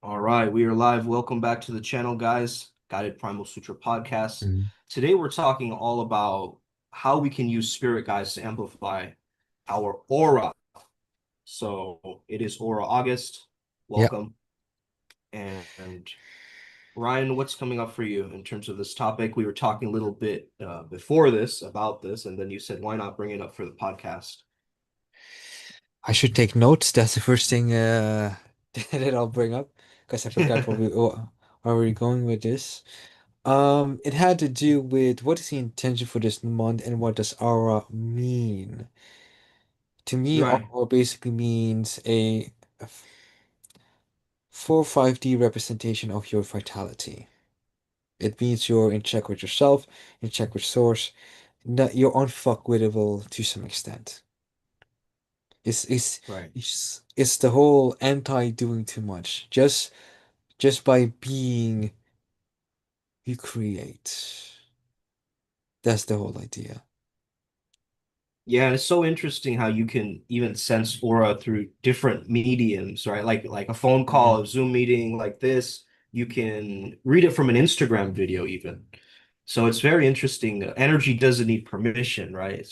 All right, we are live. Welcome back to the channel, guys. Guided Primal Sutra podcast. Mm. Today, we're talking all about how we can use spirit guides to amplify our aura. So it is Aura August. Yeah, Welcome. And Ryan, what's coming up for you in terms of this topic? We were talking a little bit before this about this, and then you said, why not bring it up for the podcast? I should take notes. That's the first thing that I'll bring up because I forgot where we're going with this. It had to do with what is the intention for this month and what does aura mean? To me, Right. aura basically means a 4 or 5D representation of your vitality. It means you're in check with yourself, in check with source, that you're unfuckwittable to some extent. It's it's Right. it's the whole anti doing too much. Just by being, you create. That's the whole idea. Yeah, and it's so interesting how you can even sense aura through different mediums, right? Like a phone call, Mm. a Zoom meeting like this. You can read it from an Instagram video even. So it's very interesting. Energy doesn't need permission, right? It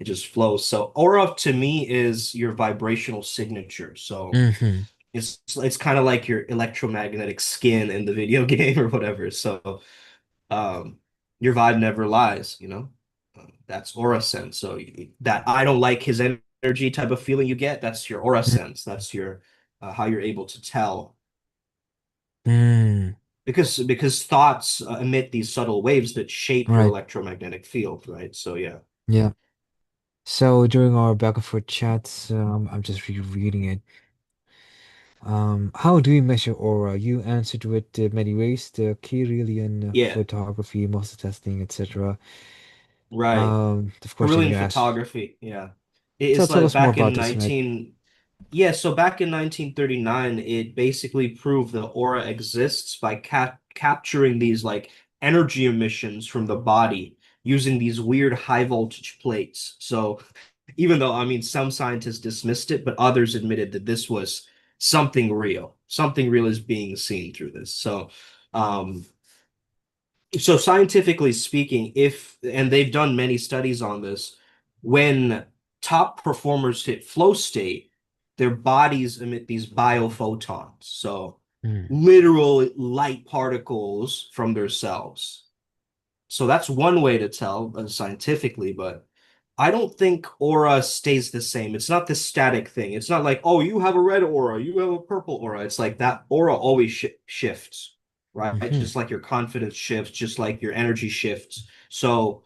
just flows. So aura to me is your vibrational signature. So Hmm. it's kind of like your electromagnetic skin in the video game or whatever. So um, your vibe never lies, you know? That's aura sense. So that I don't like his energy type of feeling you get, that's your aura sense. That's your how you're able to tell Mm. because thoughts emit these subtle waves that shape your Right. electromagnetic field, right? So yeah. Yeah. So during our back and forth chats, I'm just rereading it. How do we measure aura? You answered with many ways, the Kirlian Yeah, photography, muscle testing, etc. right. Of course, then Carillion you asked. photography, yeah. So It's tell like us more back about in this, Meg. 19 Yeah, so back in 1939, it basically proved the aura exists by capturing these like energy emissions from the body using these weird high voltage plates. So even though, I mean, some scientists dismissed it, but others admitted that this was something real. Something real is being seen through this. Um, so scientifically speaking, if and they've done many studies on this, when top performers hit flow state, their bodies emit these biophotons, so Mm. literal light particles from their cells. So that's one way to tell scientifically, but I don't think aura stays the same. It's not this static thing. It's not like, oh, you have a red aura, you have a purple aura. It's like that aura always shifts, right? Hmm. Just like your confidence shifts, just like your energy shifts. So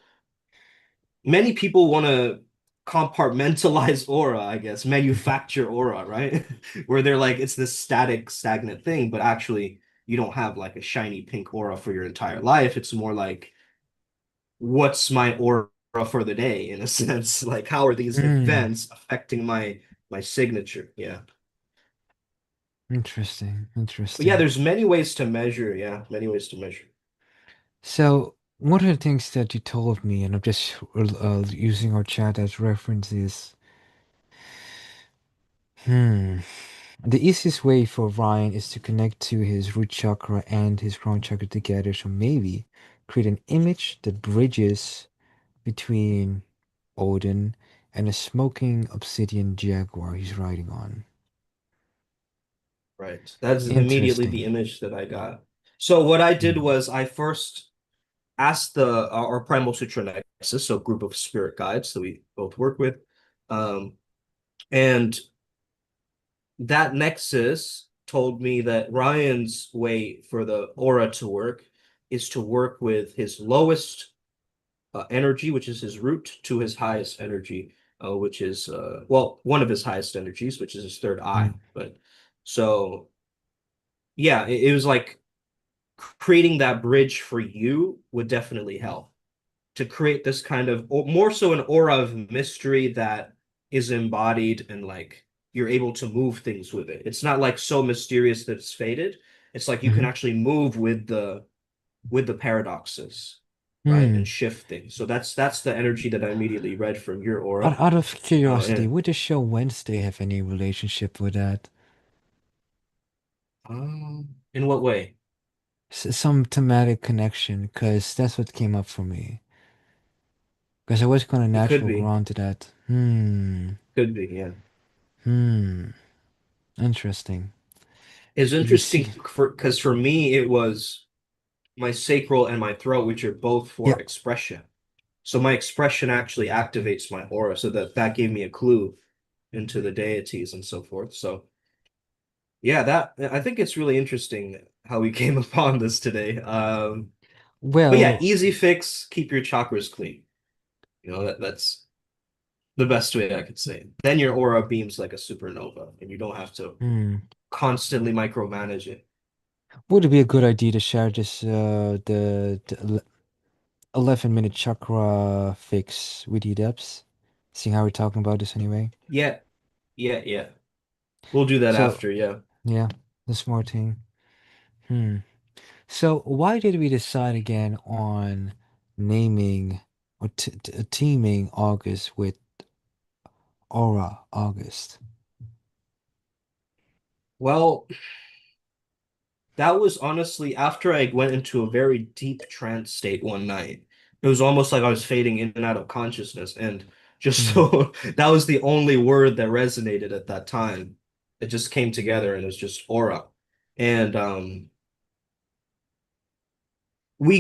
many people want to compartmentalize aura, I guess, manufacture aura, right? Where they're like, it's this static, stagnant thing, but actually, you don't have like a shiny pink aura for your entire life. It's more like, what's my aura for the day in a sense? Like, how are these Mm. events affecting my signature? Yeah. Interesting. But yeah, Interesting. there's many ways to measure. Yeah, many ways to measure. So, one of the things that you told me, and I'm just using our chat as reference, is hmm, the easiest way for Ryan is to connect to his root chakra and his crown chakra together. So maybe create an image that bridges between Odin and a smoking obsidian jaguar he's riding on. Right. That's immediately the Interesting. image that I got. So what I did Hmm. was I first asked the our Primal Sutra Nexus, so group of spirit guides that we both work with, um, and that Nexus told me that Ryan's way for the aura to work is to work with his lowest energy, which is his root, to his highest energy, which is well, one of his highest energies, which is his third eye. Mm. But so yeah, it was like creating that bridge for you would definitely help to create this kind of more so an aura of mystery that is embodied and like you're able to move things with it. It's not like so mysterious that it's faded. It's like you can Hmm. actually move with the paradoxes, right? And Hmm. shift things. So that's the energy that I immediately read from your aura. Out of curiosity, And would the show Wednesday have any relationship with that? In what way? Some thematic connection, because that's what came up for me. Because I was kind of It could natural be. drawn to that. Hmm. Could be, yeah. Hmm. Interesting. It's You see, interesting for because for me it was my sacral and my throat, which are both yeah. for expression. So my expression actually activates my aura, so that gave me a clue into the deities and so forth. So yeah, that I think it's really interesting how we came upon this today. But yeah, Well, easy fix, keep your chakras clean. That's the best way I could say it. Then your aura beams like a supernova, and you don't have to hmm. constantly micromanage it. Would it be a good idea to share this, the 11-minute chakra fix with you, Debs? Seeing how we're talking about this anyway. Yeah, yeah. We'll do that So, after, yeah. yeah, the smart thing. Hmm. So, why did we decide again on naming or t teaming August with Aura August? Well, that was honestly after I went into a very deep trance state one night. It was almost like I was fading in and out of consciousness. And just Hmm. so that was the only word that resonated at that time. It just came together and it was just aura. And we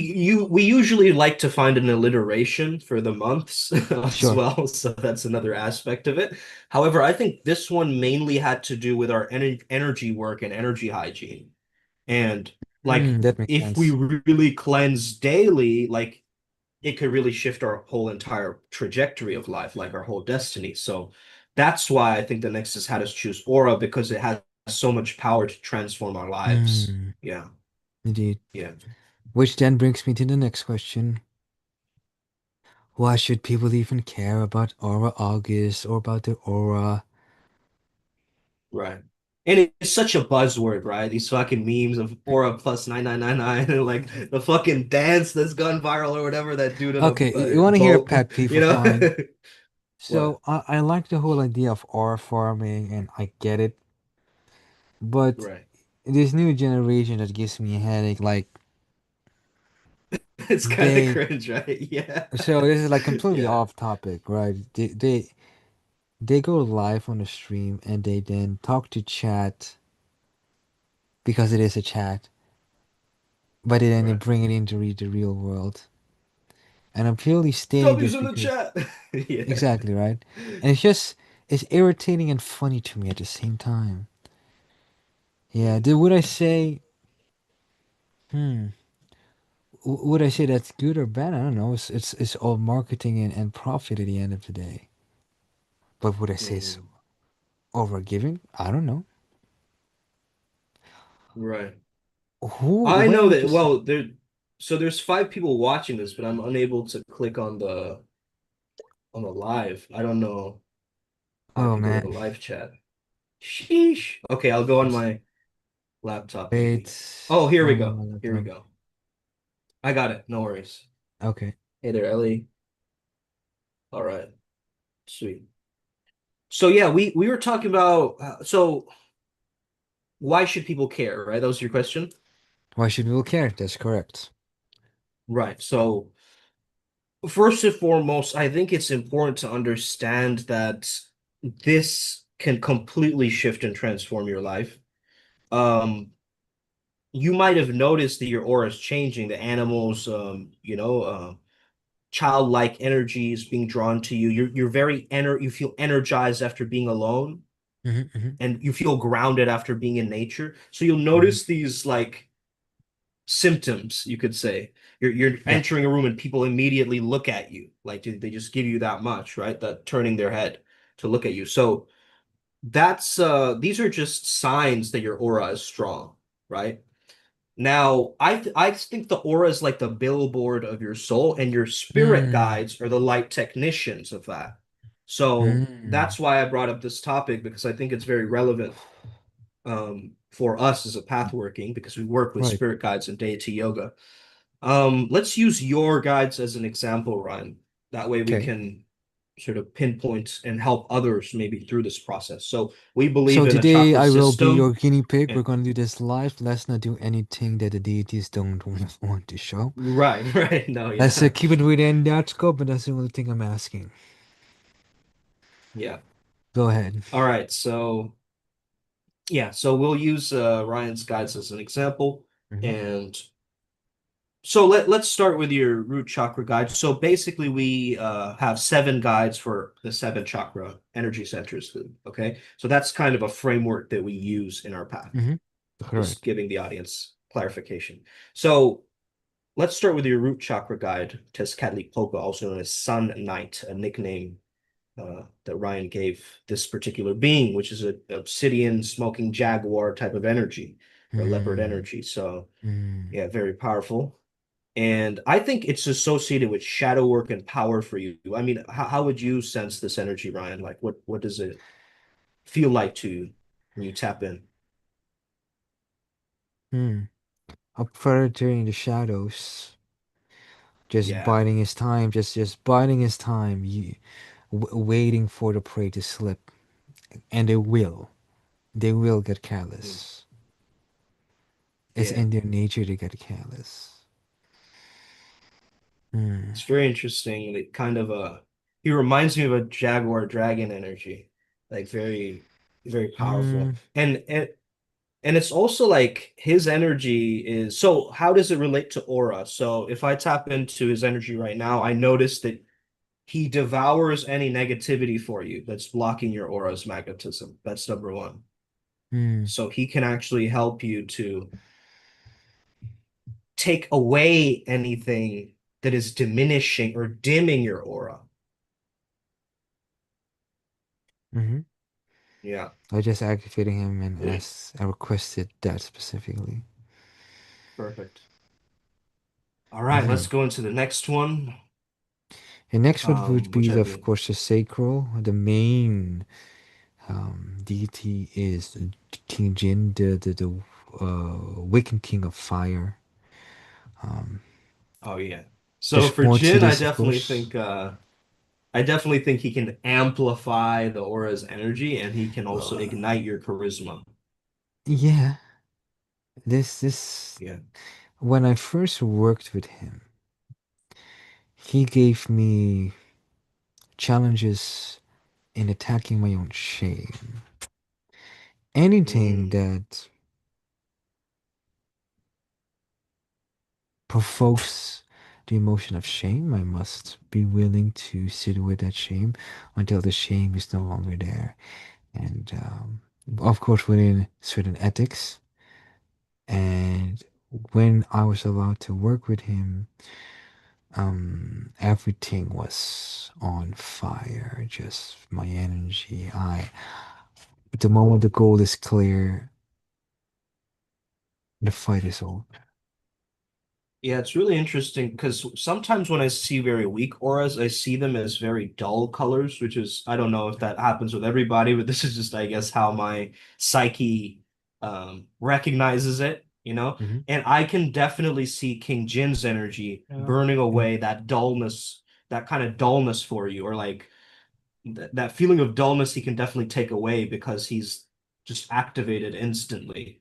usually like to find an alliteration for the months as Sure. well, so that's another aspect of it. However, I think this one mainly had to do with our energy work and energy hygiene. And like Hmm, that makes if we sense. really cleanse daily, like it could really shift our whole entire trajectory of life, like our whole destiny. So that's why I think the Nexus had us choose aura because it has so much power to transform our lives. Hmm, Yeah, indeed. yeah. Which then brings me to the next question. Why should people even care about Aura August or about the aura? Right. And it's such a buzzword, right? These fucking memes of Aura plus 9999 and like the fucking dance that's gone viral or whatever, that dude in a Okay, you want to hear a boat, pet peeve you of know? mine? What? So I like the whole idea of aura farming and I get it, but Right. this new generation that gives me a headache, like It's kind of they cringe, right? Yeah. so this is like completely Yeah. off topic, right? They go live on the stream and they then talk to chat because it is a chat, but then they Right. bring it into the real world. And I'm purely stating W's this in the because chat. Yeah. exactly right. And it's irritating and funny to me at the same time. Yeah, would I say hmm would I say that's good or bad? I don't know. It's all marketing and profit at the end of the day. But would I say it's Mhm. overgiving? I don't know. Right. Who I when know would you that, say? well, so there's five people watching this, but I'm unable to click on the live. I don't know how I Oh can go to man. the live chat. Sheesh. Okay, I'll go on my laptop maybe. Wait. Oh, here we Oh, go. my Here we laptop. go. I got it. No worries. Okay. Hey there, Ellie. All right. Sweet. So yeah, we were talking about so why should people care, right? That was your question? Why should people care? That's correct. Right. So first and foremost, I think it's important to understand that this can completely shift and transform your life. Um, you might have noticed that your aura is changing, the animals, childlike energy is being drawn to you. You're you feel energized after being alone, Hmm, hmm, and you feel grounded after being in nature. So you'll hmm. notice these like symptoms, you could say. You're Yeah. entering a room and people immediately look at you. Like they just give you that much, right? That turning their head to look at you. So that's these are just signs that your aura is strong, right? Now, I think the aura is like the billboard of your soul, and your spirit Hmm. guides are the light technicians of that. So Hmm. that's why I brought up this topic because I think it's very relevant for us as a path working because we work with Right. spirit guides and deity yoga. Let's use your guides as an example, Ryan. That way we Okay. can. sort of pinpoint and help others maybe through this process. So we So believe in a today chakra I will be your system. guinea pig. Yeah. We're gonna do this live. Let's not do anything that the deities don't want to show. Right, right. No, Let's yeah. keep it within that scope, and that's the only thing I'm asking. Yeah. Go ahead. All right. So yeah, so we'll use Ryan's guides as an example. Hmm. And so let's start with your root chakra guide. So basically we have seven guides for the seven chakra energy centers. Okay. So that's kind of a framework that we use in our path. Hmm. Just Correct. giving the audience clarification. So let's start with your root chakra guide, Tezcatlipoca, also known as Sun Knight, a nickname that Ryan gave this particular being, which is a obsidian smoking jaguar type of energy or leopard Mm, energy. So mm, yeah, very powerful. And I think it's associated with shadow work and power for you. I mean, how would you sense this energy, Ryan? Like what does it feel like to you when you tap in? mm. A predator in the shadows, just Yeah. biding his time, just biding his time, waiting for the prey to slip, and they will get Mm. careless. It's Yeah. in their nature to get careless. Mm, It's very interesting. It kind of he reminds me of a Jaguar dragon energy, like very, very mm, powerful. And it's also like his energy is so how does it relate to aura? So if I tap into his energy right now, I notice that he devours any negativity for you that's blocking your aura's magnetism. That's number one. mm, So he can actually help you to take away anything that is diminishing or dimming your aura. hmm. Yeah. I just activated him and asked, I requested that specifically. Perfect. All right, let's Hmm. go into the next one. The next one would Which be, I of believe. course, the sacral. The main deity is King Jin, the Wicked King of Fire. Um, Oh yeah. So there's for more to Jin, this, of course. I definitely think he can amplify the aura's energy and he can also Uh, ignite your charisma. yeah, this Yeah. when I first worked with him, he gave me challenges in attacking my own shame. Anything Mm, that provokes the emotion of shame, I must be willing to sit with that shame until the shame is no longer there. And of course, within certain ethics. And when I was allowed to work with him, everything was on fire. Just my energy. The moment the goal is clear, the fight is over. yeah, it's really interesting because sometimes when I see very weak auras, I see them as very dull colors, which is, I don't know if that happens with everybody, but this is just, I guess, how my psyche recognizes it, you know? Hmm. And I can definitely see King Jin's energy Yeah. burning Yeah. away that dullness, that kind of dullness for you, or like that feeling of dullness he can definitely take away because he's just activated instantly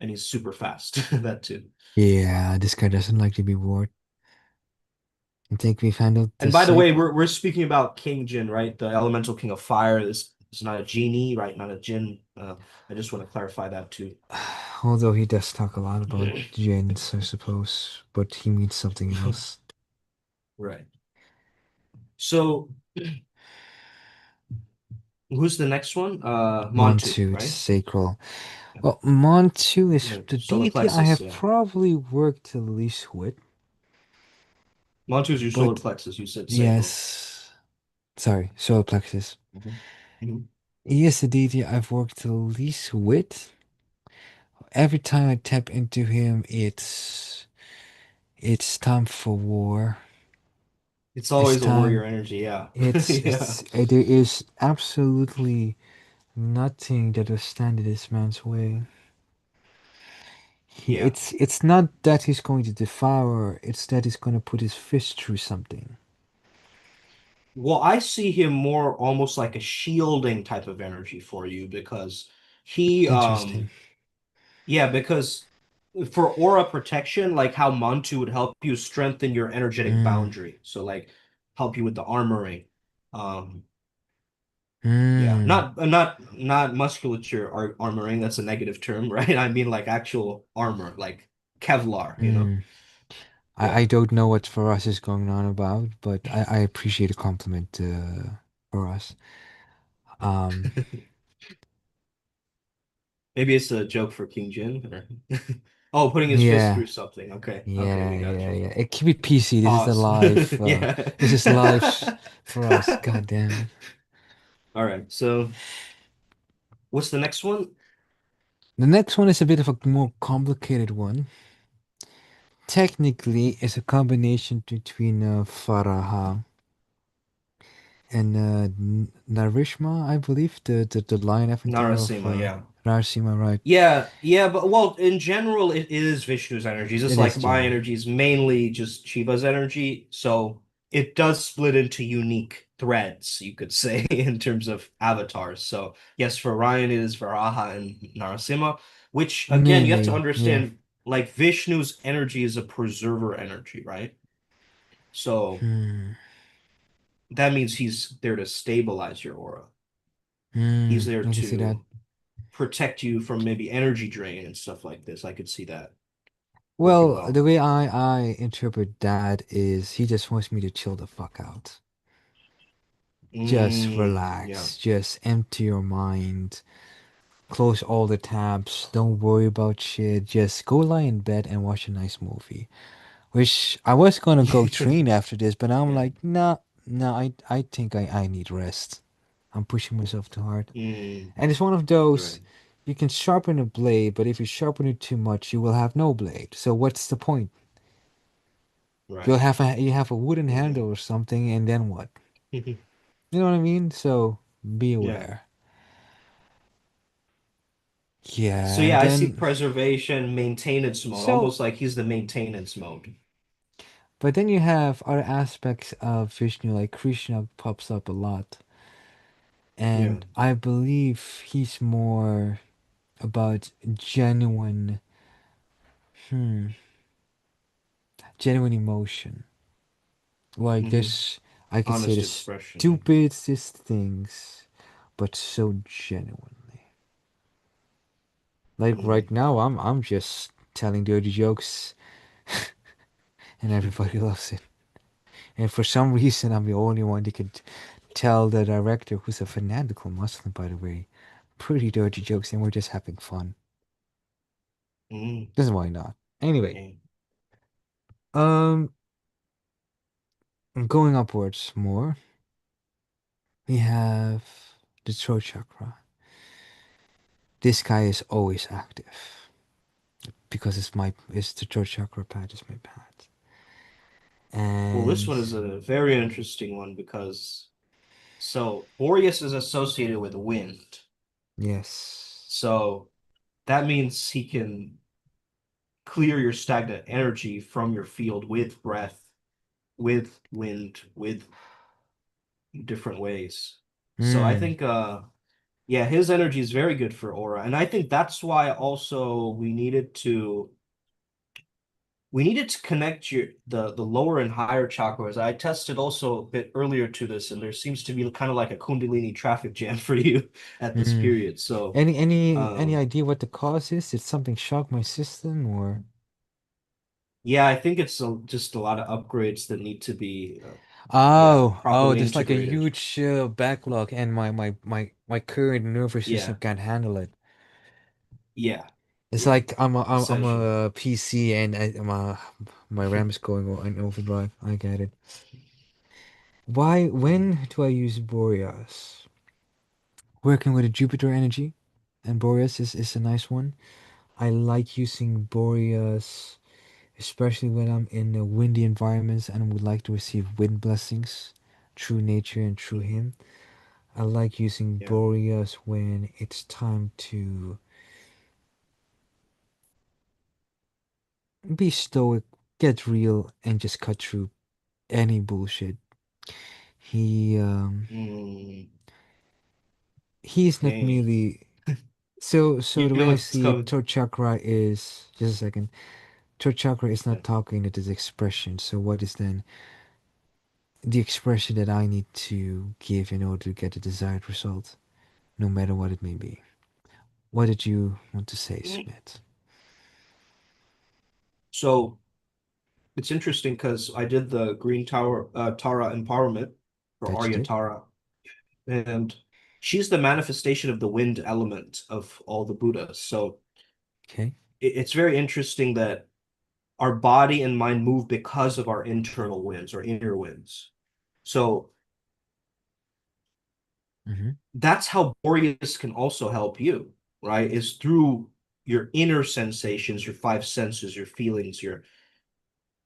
and he's super fast. That too. Yeah, this guy doesn't like to be bored. I think we've handled the And by the way, sacral. we're speaking about King Jin, right? The elemental king of fire. This is not a genie, right? Not a jinn. I just want to clarify that too. Although he does talk a lot about gens, I suppose, but he means something else. Right. So who's the next one? Montu, Montu, the right? sacral. Well, Montu is Yeah, the solar deity I plexus. have Yeah, probably worked the least with, Montu is your solar but plexus. You said sacral. yes, sorry, solar plexus. Mhm. Mhm. He is the deity I've worked the least with. Every time I tap into him, it's time for war. It's It's always a warrior time. energy. Yeah, yeah, There is absolutely nothing that will stand in this man's way. yeah. It's not that he's going to devour, it's that he's going to put his fist through something. Well, I see him more almost like a shielding type of energy for you because he Interesting. yeah, because for aura protection, like how Mantu would help you strengthen your energetic Mm. boundary. So like help you with the armoring. Um yeah, Mm. not musculature ar armoring, that's a negative term, right? I mean like actual armor, like Kevlar, you know? Mm. Yeah. I don't know what for us is going on about, but I appreciate a compliment for us. Um, Maybe it's a joke for King Jin or oh, putting his fist yeah, through something. Okay. Okay, yeah, we got yeah, you. yeah. Keep it PC. This is a Pause. live. Yeah. This is live for us. God damn it. All right. So what's the next one? The next one is a bit of a more complicated one. Technically, it's a combination between Faraha and Narishma, I believe, the lion avatar of Narasimha, yeah. Narasimha, right? Yeah, yeah, but well, in general, it is Vishnu's energy. Just It like is my general. energy is mainly just Shiva's energy. So it does split into unique threads, you could say, in terms of avatars. So yes, for Ryan, it is Varaha and Narasimha, which again, you have to Mainly, yeah. understand, like Vishnu's energy is a preserver energy, right? So Hmm. that means he's there to stabilize your aura. Hmm. He's there I can see that. to protect you from maybe energy drain and stuff like this. I could see that working Well, well. the way I interpret that is he just wants me to chill the fuck out. Just Yeah. relax. Just empty your mind. Close all the tabs. Don't worry about shit. Just go lie in bed and watch a nice movie. Which I was gonna go train after this, but I'm Yeah. like, nah, nah, I think I need rest. I'm pushing myself too hard. Mm, And it's one of those, right. you can sharpen a blade, but if you sharpen it too much, you will have no blade. So what's the point? Right. You have a wooden Mm. handle or something, and then what? You know what I mean? So be Yeah. aware. Yeah, So and yeah, I see then preservation, maintenance mode, so almost like he's the maintenance mode. but then you have other aspects of Vishnu, like Krishna pops up a lot. Yeah. And I believe he's more about hmm, genuine emotion. Like Hmm. this, I could say the Honest expression. Yeah. stupidest things, but so genuinely. Like right Mm. now, I'm just telling dirty jokes, and everybody loves it. And for some reason, I'm the only one that could tell the director, who's a fanatical Muslim, by the way, pretty dirty jokes, and we're just having fun. Mm. This is why not. Anyway, Yeah. um, going upwards more, we have the throat chakra. This guy is always active because it's the throat chakra pad is my pad. Well, this And one is a very interesting one because so Boreas is associated with wind. yes. So that means he can clear your stagnant energy from your field with breath, with wind, with different ways. So I Hmm. think yeah, his energy is very good for aura. And I think that's why also we needed to connect the lower and higher chakras. I tested also a bit earlier to this, and there seems to be kind of like a Kundalini traffic jam for you at this Hmm. period. So Any um idea what the cause is? Did something shock my system or? yeah, I think it's just a lot of upgrades that need to be yeah, Oh, properly there's like a integrated. huge backlog, and my current nervous system Yeah. can't handle it. Yeah. It's Yeah. like I'm Essentially. a PC and my RAM is going in overdrive. I get it. When do I use Boreas? Working with a Jupiter energy, and Boreas is a nice one. I like using Boreas, especially when I'm in windy environments and would like to receive wind blessings, true nature and true him. I like using Yeah. Boreas when it's time to be stoic, get real, and just cut through any bullshit. He Mm, he's not okay. merely so You the know way I what's see it, coming. third chakra is just a second. Third chakra is Yeah. not talking, it is expression. So what is then the expression that I need to give in order to get the desired result, no matter what it may be? What did you want to say, Mm. Smith? So it's interesting because I did the Green Tower Tara empowerment for That you Arya did? Tara, and she's the manifestation of the wind element of all the Buddhas. So Okay. it's very interesting that our body and mind move because of our internal winds or inner winds. So Mm-hmm. that's how Boreas can also help you, right? Is through your inner sensations, your five senses, your feelings, your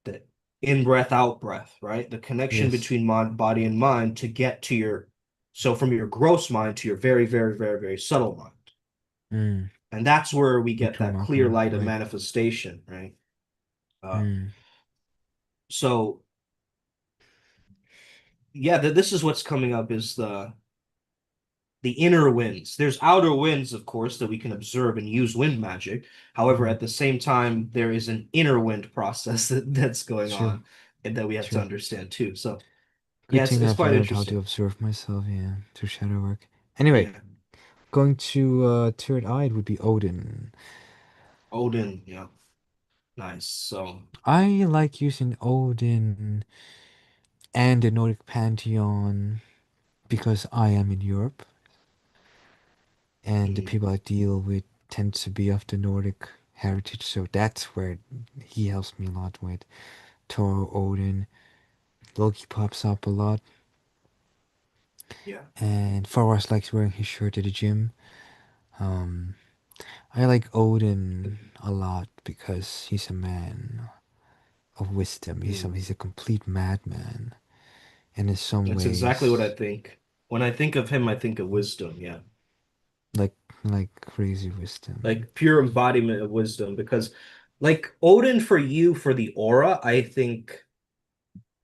the in breath, out breath, right? The connection Yes. between mind, body and mind to get to your, so from your gross mind to your very, very, very, very subtle mind. Mm. And that's where we get Micro that clear macro, light of right. manifestation, right? Uh, Mm. so yeah, this is what's coming up is the inner winds. There's outer winds, of course, that we can observe and use wind magic. However, Mm-hmm. at the same time, there is an inner wind process that's going True. on and that we have to True. understand too. So Good yeah, thing it's I've quite learned how to interesting. observe myself, yeah, through shadow work. Anyway, Yeah. going to third eye it would be Odin. Odin, yeah. Nice. So, I like using Odin and the Nordic pantheon because I am in Europe and the mm, people I deal with tend to be of the Nordic heritage, so that's where he helps me a lot with. Thor, Odin, Loki pops up a lot, yeah. and Faraz likes wearing his shirt at the gym. Um, I like Odin a lot because he's a man of wisdom. Mm. He's a complete madman, and in some That's exactly what I ways, think. When I think of him, I think of wisdom, yeah. like crazy wisdom. Like pure embodiment of wisdom because like Odin for you for the aura, I think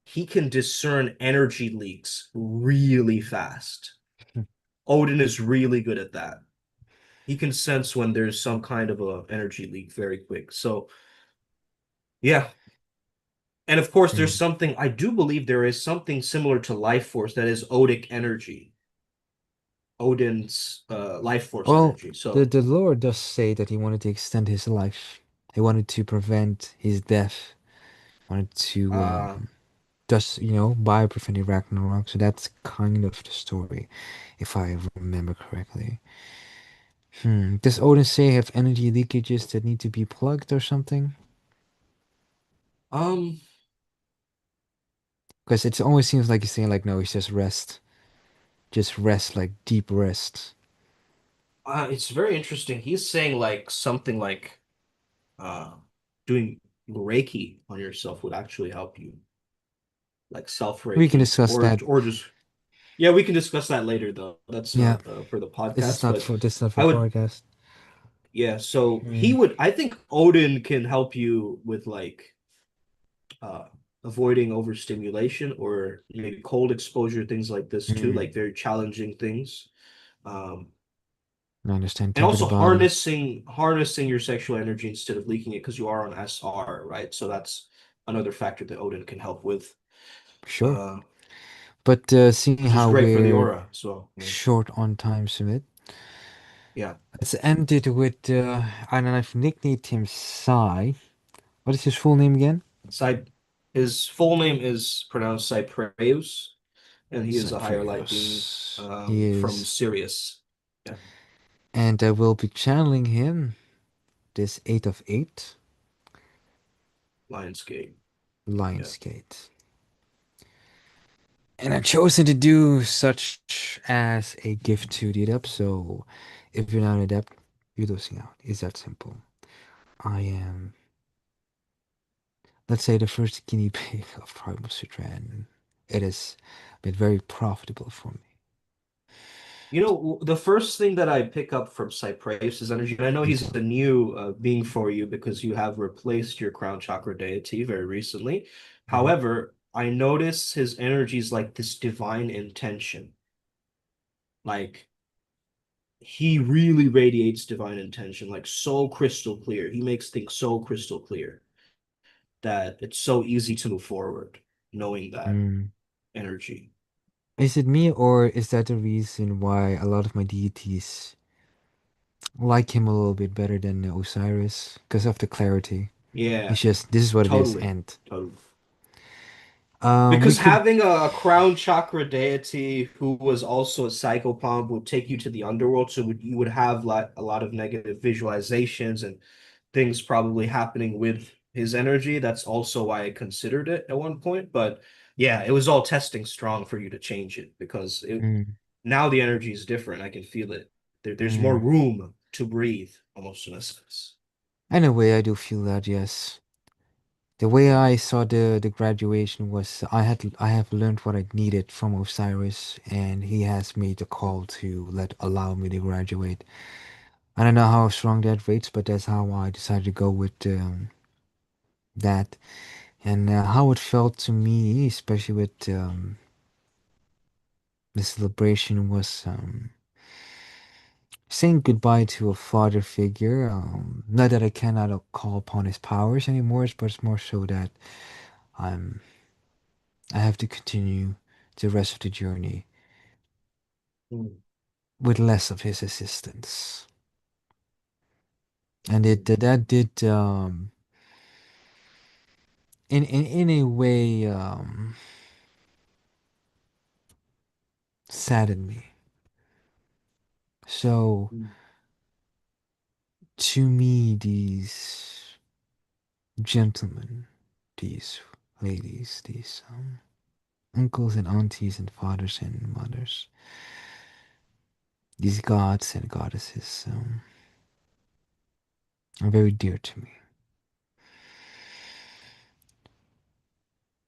he can discern energy leaks really fast. Odin is really good at that. He can sense when there's some kind of a energy leak very quick. So, yeah. And of course, there's Mm. something, I do believe there is something similar to life force that is Odic energy, Odin's life force Well, energy. So, the Lord does say that he wanted to extend his life. He wanted to prevent his death. Wanted to uh, just by preventing Ragnarok. So that's kind of the story, if I remember correctly. Does Odin say have energy leakages that need to be plugged or something? um, Because it always seems like he's saying like no, it's just rest, like deep rest. it's very interesting. He's saying like something like uh, doing Reiki on yourself would actually help you, like self We can Reiki, discuss that. or just yeah, we can discuss that later though. That's Yeah, not for the podcast, but this is not for I would podcast. yeah. So he Hmm. would. I think Odin can help you with like uh avoiding overstimulation or maybe cold exposure, things like this too, Hmm. like very challenging things. Um, I understand. and Temper the also body. harnessing your sexual energy instead of leaking it because you are on SR, right? So that's another factor that Odin can help with. Sure. Uh, But seeing which is how great for the we're aura. So yeah, short on time, Sumit, yeah. let's end it with I don't know. I've nicknamed him Sai. What is his full name again? Cy his full name is pronounced Cypraeus, and he is a higher light being Cyprius. He from is, Sirius. Yeah, and I will be channeling him this 8 of 8 Lionsgate. Yeah. Lionsgate. And I've chosen to do such as a gift to the adept, so if you're not an adept, you're losing out. It's that simple. I am, let's say, the first guinea pig of Primal Sutra, and it has been very profitable for me. You know, the first thing that I pick up from Cypraeus' energy, and I know he's Detail. a new being for you because you have replaced your crown chakra deity very recently. Hmm. However, I notice his energy is like this divine intention. Like he really radiates divine intention, like so crystal clear. He makes things so crystal clear that it's so easy to move forward, knowing that Mm. energy. Is it me, or is that the reason why a lot of my deities like him a little bit better than Osiris? Because of the clarity. Yeah, It's just, this is what it is, totally. and Totally. we Because could. having a crown chakra deity who was also a psychopomp would take you to the underworld, so you would have like a lot of negative visualizations and things probably happening with his energy. That's also why I considered it at one point. But yeah, it was all testing strong for you to change it because Mm, now the energy is different. I can feel it. There's more mm. room to breathe, almost in a sense. In a way, I do feel that, yes. The way Yeah. I saw the graduation was I have learned what I needed from Osiris, and he has made the call to let allow me to graduate. I don't know how strong that rates, but that's how I decided to go with that, and how it felt to me, especially with the celebration, was saying goodbye to a father figure. Not that I cannot call upon his powers anymore, but it's more so that I'm I have to continue the rest of the journey Mm, with less of his assistance. And it mm, that did in a way sadden me. So mm, to me, these gentlemen, these ladies, these uncles and aunties and fathers and mothers, these gods and goddesses are very dear to me.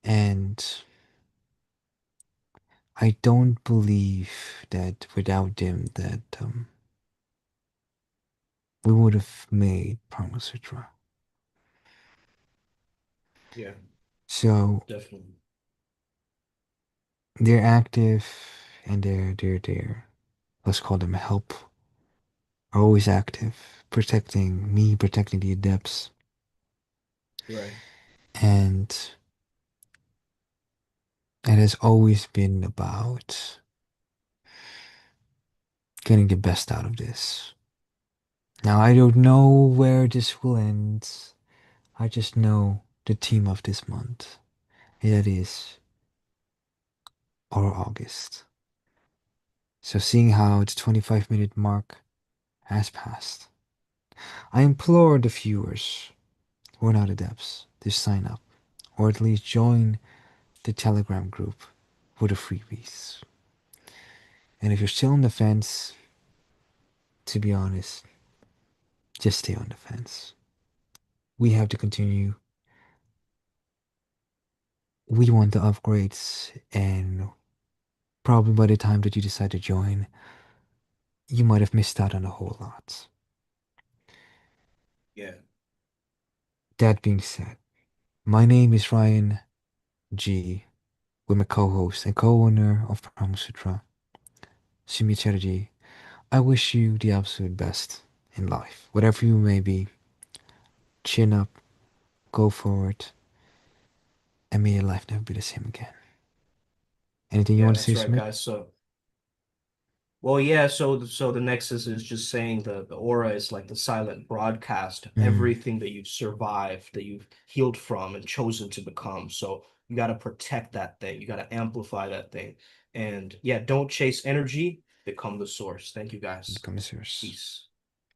And I don't believe that without them that we would have made Primal Sutra. yeah, So definitely. they're active and they're let's call them help, are always active, protecting me, protecting the adepts, Right. and it has always been about getting the best out of this. Now I don't know where this will end. I just know the theme of this month. That is or August. So seeing how the 25-minute mark has passed, I implore the viewers who are not adepts to sign up or at least join the Telegram group for the freebies. And if you're still on the fence, to be honest, just stay on the fence. We have to continue. We want the upgrades, and probably by the time that you decide to join, you might have missed out on a whole lot. Yeah. That being said, my name is Ryan G. With my co-host and co-owner of Primal Sutra, Sumi Chatterjee. I wish you the absolute best in life. Whatever you may be, chin up, go forward, and may your life never be the same again. Anything you Yeah, want to say, that's right, Sumit? guys. So, well, yeah, so the Nexus is just saying the aura is like the silent broadcast of Mm, everything that you've survived, that you've healed from and chosen to become. So you got to protect that thing. You got to amplify that thing. And yeah, don't chase energy, become the source. Thank you, guys. connoisseurs. Peace.